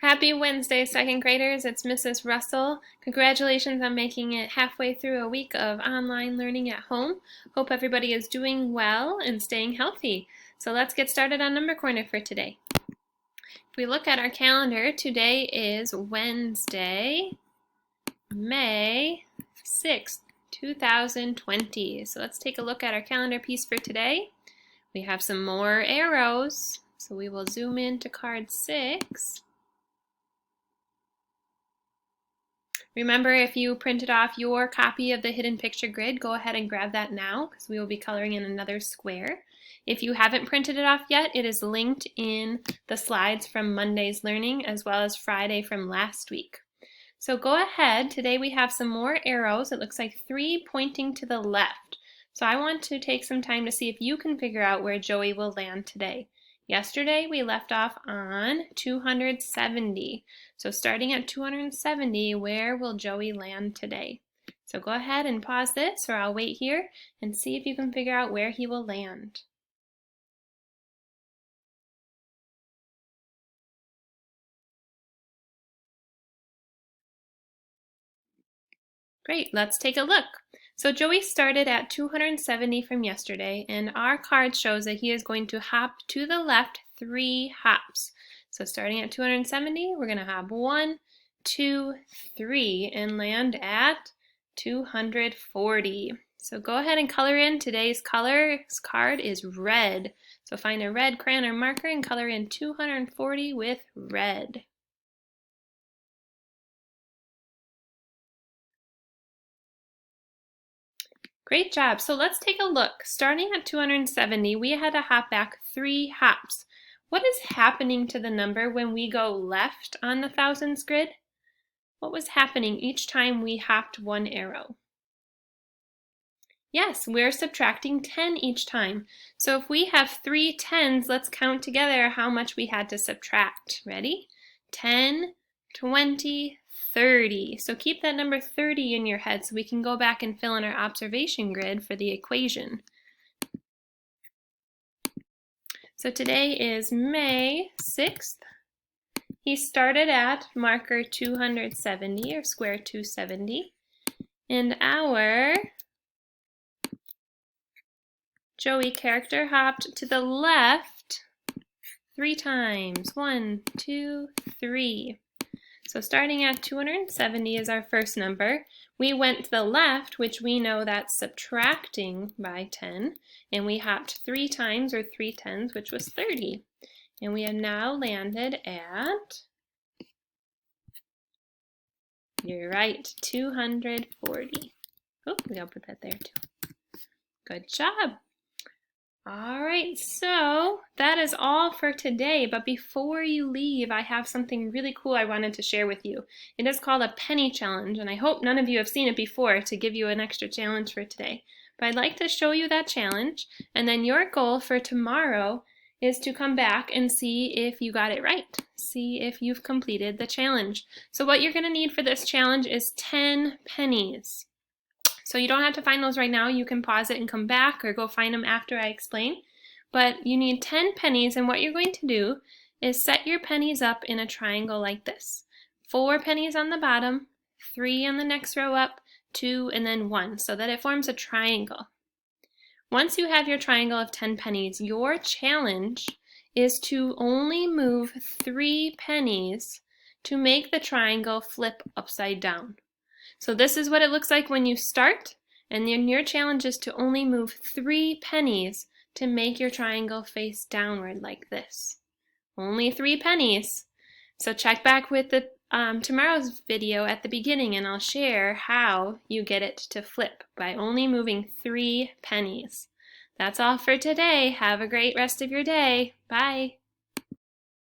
Happy Wednesday, second graders. It's Mrs. Russell. Congratulations on making it halfway through a week of online learning at home. Hope everybody is doing well and staying healthy. So let's get started on Number Corner for today. If we look at our calendar, today is Wednesday, May 6th, 2020. So let's take a look at our calendar piece for today. We have some more arrows. So we will zoom in to card 6. Remember, if you printed off your copy of the hidden picture grid, go ahead and grab that now because we will be coloring in another square. If you haven't printed it off yet, it is linked in the slides from Monday's learning as well as Friday from last week. So go ahead. Today we have some more arrows. It looks like 3 pointing to the left. So I want to take some time to see if you can figure out where Joey will land today. Yesterday we left off on 270. So starting at 270, where will Joey land today? So go ahead and pause this, or I'll wait here and see if you can figure out where he will land. Great, let's take a look. So Joey started at 270 from yesterday, and our card shows that he is going to hop to the left 3 hops. So starting at 270, we're going to hop 1, 2, 3, and land at 240. So go ahead and color in. Today's card is red. So find a red crayon or marker and color in 240 with red. Great job. So let's take a look. Starting at 270, we had to hop back 3 hops. What is happening to the number when we go left on the thousands grid? What was happening each time we hopped 1 arrow? Yes, we're subtracting 10 each time. So if we have 3 10s, let's count together how much we had to subtract. Ready? 10, 20, 30. So keep that number 30 in your head so we can go back and fill in our observation grid for the equation. So today is May 6th. He started at marker 270 or square 270. And our Joey character hopped to the left 3 times. 1, 2, 3. So starting at 270 is our first number. We went to the left, which we know that's subtracting by 10, and we hopped 3 times or 3 10s, which was 30. And we have now landed at, you're right, 240. Oh, we gotta put that there too. Good job. All right, so that is all for today, but before you leave, I have something really cool I wanted to share with you. It is called a penny challenge, and I hope none of you have seen it before to give you an extra challenge for today. But I'd like to show you that challenge, and then your goal for tomorrow is to come back and see if you got it right. See if you've completed the challenge. So what you're gonna need for this challenge is 10 pennies. So you don't have to find those right now. You can pause it and come back or go find them after I explain. But you need 10 pennies, and what you're going to do is set your pennies up in a triangle like this. 4 pennies on the bottom, 3 on the next row up, 2, and then 1, so that it forms a triangle. Once you have your triangle of 10 pennies, your challenge is to only move 3 pennies to make the triangle flip upside down. So this is what it looks like when you start, and then your challenge is to only move 3 pennies to make your triangle face downward like this. Only 3 pennies. So check back with the tomorrow's video at the beginning, and I'll share how you get it to flip by only moving 3 pennies. That's all for today. Have a great rest of your day. Bye.